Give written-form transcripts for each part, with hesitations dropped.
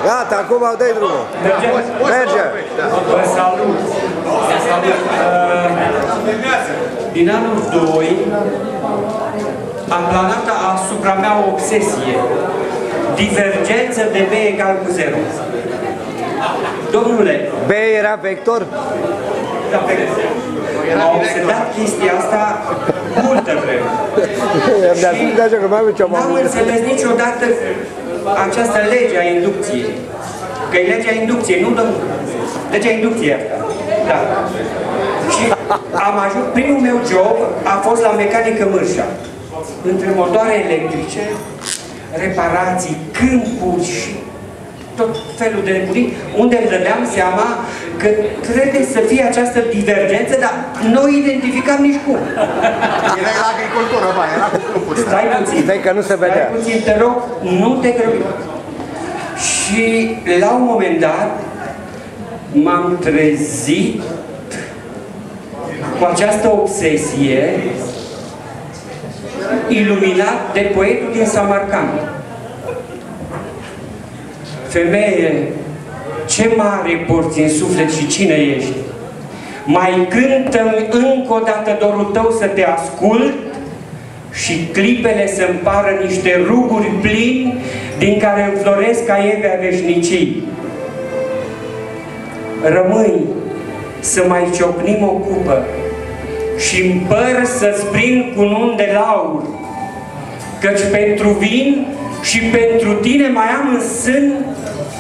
Gata, acum dai drumul. Merge. Vă salut. Din anul 2 am planat asupra mea o obsesie. Divergență de B egal cu 0. Domnule... B era vector? Da, vector. M-a obsedat chestia asta multă vreme. Și n-am înțeles niciodată această lege a inducției. Că e legea inducției, nu domnule. Legea inducției asta. Da. Și am ajuns, primul meu job a fost la mecanică Mârșa. Între motoare electrice, reparații, câmpuri și tot felul de nebunii, unde îmi dădeam seama că trebuie să fie această divergență, dar nu identificam nici cum. Era la agricultură, ba, era cu câmpuri. Stai puțin, stai că nu se vedea. Stai puțin, te rog, nu te grăbi. Și la un moment dat m-am trezit cu această obsesie iluminat de poetul din Samarcand. Femeie, ce mare porți în suflet și cine ești? Mai cântă-mi încă o dată dorul tău să te ascult și clipele să-mi pară niște ruguri plini din care înfloresc ca evea veșnicii. Rămâi să mai ciocnim o cupă și-n păr să-ți prind cunun de laur, căci pentru vin și pentru tine mai am în sân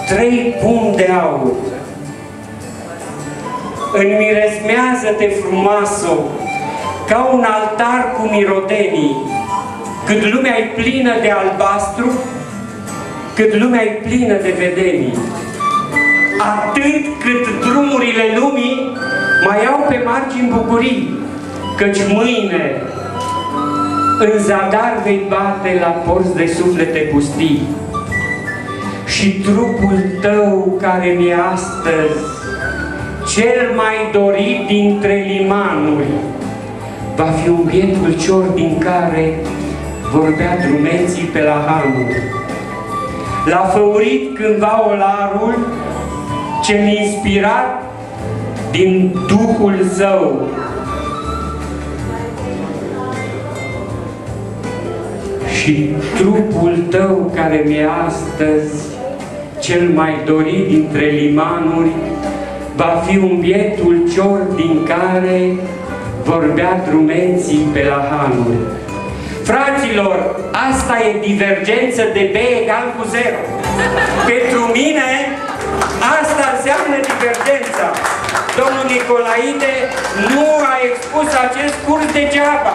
3 pumni de aur. Înmiresmează-te frumoasă ca un altar cu mirodenii, cât lumea-i plină de albastru, cât lumea-i plină de vedenii. Atât cât drumurile lumii mai au pe margini bucurii, căci mâine în zadar vei bate la porți de suflete pustii. Și trupul tău care mi-e astăzi cel mai dorit dintre limanuri va fi un biet ulcior din care vor bea drumeții pe la hanuri. L-a făurit cândva olarul cel inspirat din Duhul său. Și trupul tău care mi-e astăzi cel mai dorit dintre limanuri va fi un biet ulcior din care vor bea drumeții pe la hanuri. Fraților, asta e divergență de B egal cu 0. Pentru mine, asta înseamnă divergența. Domnul Nicolaide nu a expus acest curs degeaba.